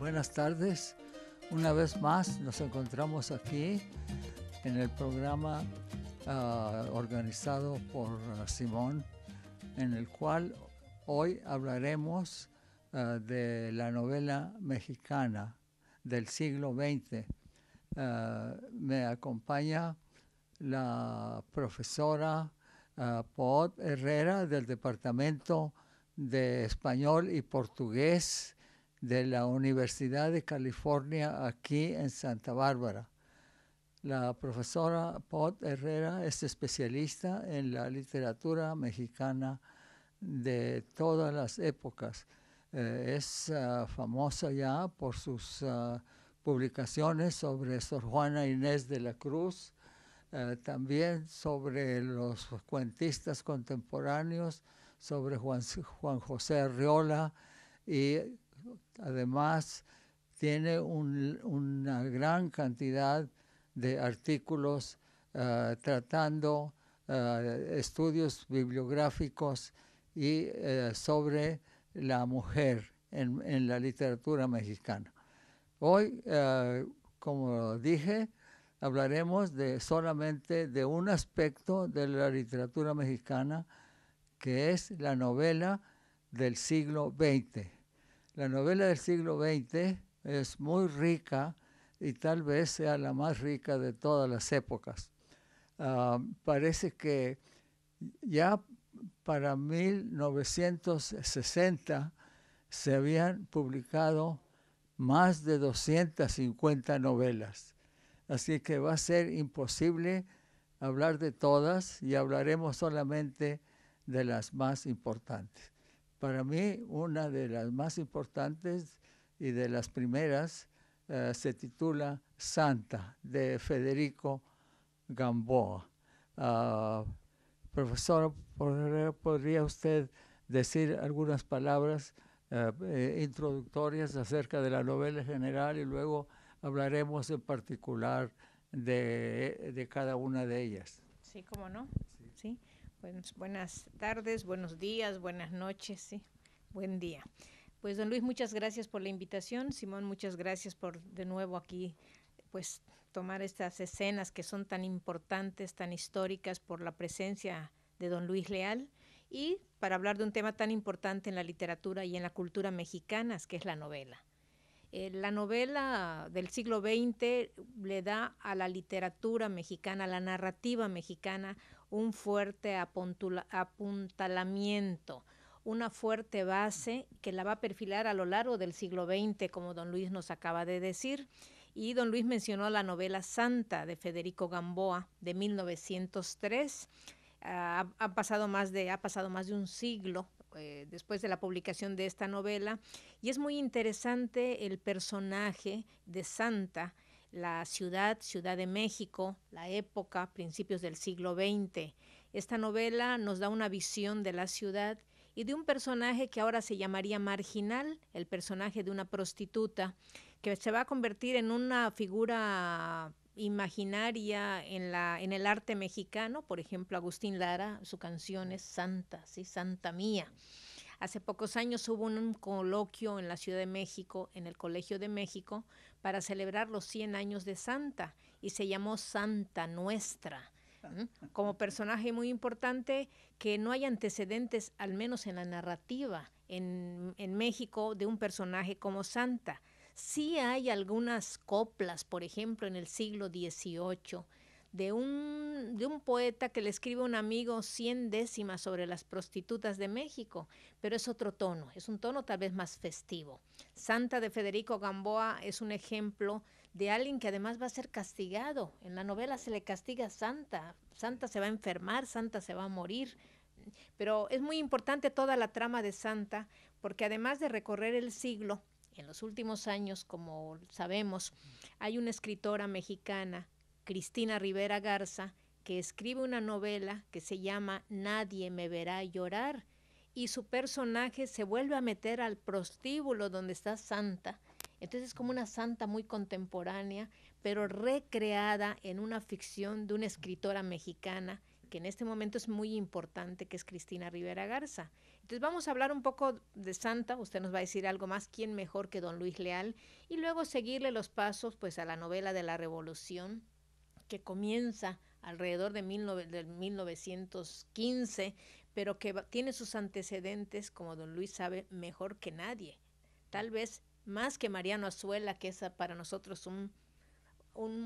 Buenas tardes. Una vez más nos encontramos aquí en el programa organizado por Simón, en el cual hoy hablaremos de la novela mexicana del siglo XX. Me acompaña la profesora Poot Herrera del Departamento de Español y Portugués de la Universidad de California aquí en Santa Bárbara. La profesora Poot Herrera es especialista en la literatura mexicana de todas las épocas. Es famosa ya por sus publicaciones sobre Sor Juana Inés de la Cruz, también sobre los cuentistas contemporáneos, sobre Juan José Arriola, y además tiene una gran cantidad de artículos tratando estudios bibliográficos y sobre la mujer en la literatura mexicana. Hoy, como dije, hablaremos solamente de un aspecto de la literatura mexicana, que es la novela del siglo XX. La novela del siglo XX es muy rica y tal vez sea la más rica de todas las épocas. Parece que ya para 1960 se habían publicado más de 250 novelas. Así que va a ser imposible hablar de todas y hablaremos solamente de las más importantes. Para mí, una de las más importantes y de las primeras se titula Santa, de Federico Gamboa. Profesor, ¿podría usted decir algunas palabras introductorias acerca de la novela en general y luego hablaremos en particular de cada una de ellas? Sí, cómo no. Sí. Pues, buenas tardes, buenos días, buenas noches, sí. Buen día. Pues don Luis, muchas gracias por la invitación. Simón, muchas gracias por de nuevo aquí pues tomar estas escenas que son tan importantes, tan históricas por la presencia de don Luis Leal y para hablar de un tema tan importante en la literatura y en la cultura mexicanas, que es la novela. La novela del siglo XX le da a la literatura mexicana, a la narrativa mexicana, un fuerte apuntalamiento, una fuerte base que la va a perfilar a lo largo del siglo XX, como don Luis nos acaba de decir. Y don Luis mencionó la novela Santa de Federico Gamboa de 1903. Ha pasado más de un siglo después de la publicación de esta novela, y es muy interesante el personaje de Santa, la Ciudad de México, la época, principios del siglo XX. Esta novela nos da una visión de la ciudad y de un personaje que ahora se llamaría marginal, el personaje de una prostituta, que se va a convertir en una figura imaginaria en el arte mexicano. Por ejemplo, Agustín Lara, su canción es Santa, ¿sí? Santa mía. Hace pocos años hubo un coloquio en la Ciudad de México, en el Colegio de México, para celebrar los 100 años de Santa, y se llamó Santa Nuestra, como personaje muy importante que no hay antecedentes, al menos en la narrativa en México, de un personaje como Santa. Sí hay algunas coplas, por ejemplo, en el siglo XVIII, de un poeta que le escribe a un amigo 100 décimas sobre las prostitutas de México, pero es otro tono, es un tono tal vez más festivo. Santa de Federico Gamboa es un ejemplo de alguien que además va a ser castigado. En la novela se le castiga a Santa, Santa se va a enfermar, Santa se va a morir. Pero es muy importante toda la trama de Santa, porque además de recorrer el siglo, en los últimos años, como sabemos, hay una escritora mexicana, Cristina Rivera Garza, que escribe una novela que se llama Nadie me verá llorar, y su personaje se vuelve a meter al prostíbulo donde está Santa. Entonces es como una Santa muy contemporánea, pero recreada en una ficción de una escritora mexicana que en este momento es muy importante, que es Cristina Rivera Garza. Entonces vamos a hablar un poco de Santa, usted nos va a decir algo más, quién mejor que don Luis Leal, y luego seguirle los pasos pues a la novela de la Revolución, que comienza alrededor de 1915, pero que tiene sus antecedentes, como don Luis sabe mejor que nadie, tal vez más que Mariano Azuela, que es para nosotros un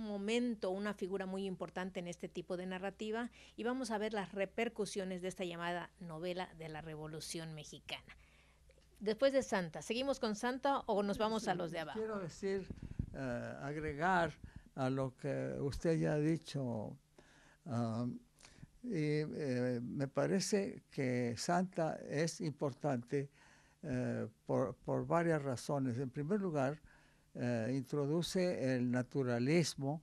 momento, una figura muy importante en este tipo de narrativa, y vamos a ver las repercusiones de esta llamada novela de la Revolución Mexicana. Después de Santa, ¿seguimos con Santa o nos vamos a los de abajo? Quiero decir, agregar a lo que usted ya ha dicho, y me parece que Santa es importante por varias razones. En primer lugar, introduce el naturalismo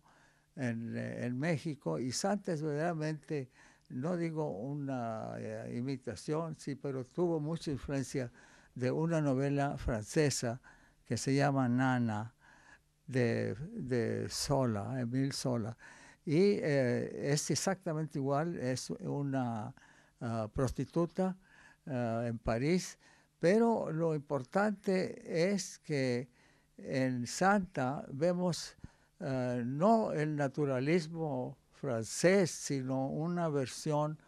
en México, y Santa es verdaderamente, no digo una imitación, sí, pero tuvo mucha influencia de una novela francesa que se llama Nana, de Zola, Émile Zola. Y es exactamente igual, es una prostituta en París, pero lo importante es que en Santa vemos no el naturalismo francés, sino una versión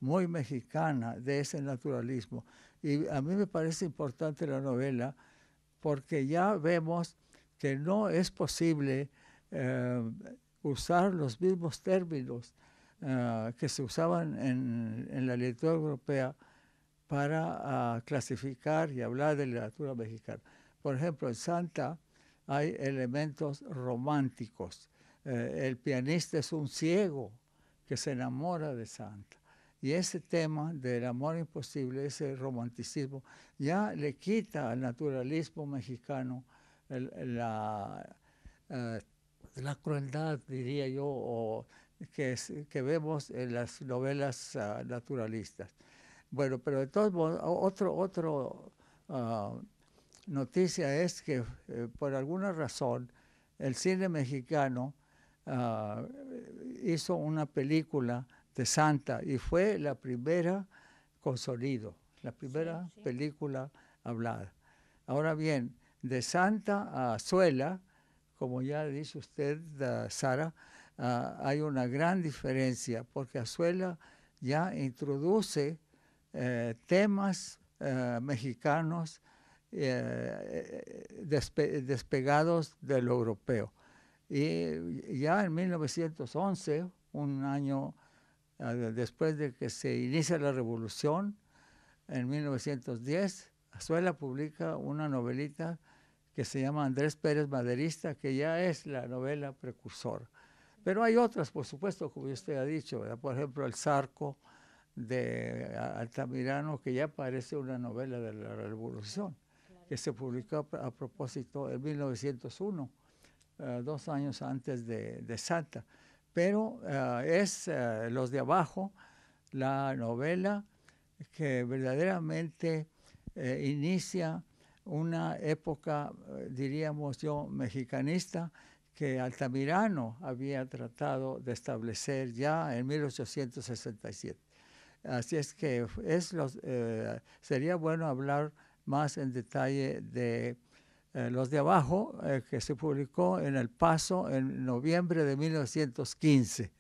muy mexicana de ese naturalismo. Y a mí me parece importante la novela porque ya vemos que no es posible usar los mismos términos que se usaban en la literatura europea para clasificar y hablar de literatura mexicana. Por ejemplo, en Santa hay elementos románticos. El pianista es un ciego que se enamora de Santa. Y ese tema del amor imposible, ese romanticismo, ya le quita al naturalismo mexicano la crueldad, diría yo, que vemos en las novelas naturalistas. Bueno, pero de todos modos, otro noticia es que por alguna razón el cine mexicano hizo una película de Santa y fue la primera con sonido, la primera película hablada. Ahora bien, de Santa a Azuela, como ya dice usted, Sara, hay una gran diferencia, porque Azuela ya introduce temas mexicanos despegados de lo europeo. Y ya en 1911, un año después de que se inicia la Revolución, en 1910, Azuela publica una novelita que se llama Andrés Pérez Maderista, que ya es la novela precursora. Pero hay otras, por supuesto, como usted ha dicho, ¿verdad? Por ejemplo, El Zarco de Altamirano, que ya parece una novela de la Revolución, que se publicó a propósito en 1901, 2 años antes de Santa. Pero es Los de Abajo, la novela que verdaderamente inicia una época, diríamos yo, mexicanista, que Altamirano había tratado de establecer ya en 1867. Así es que sería bueno hablar más en detalle de Los de Abajo, que se publicó en El Paso en noviembre de 1915.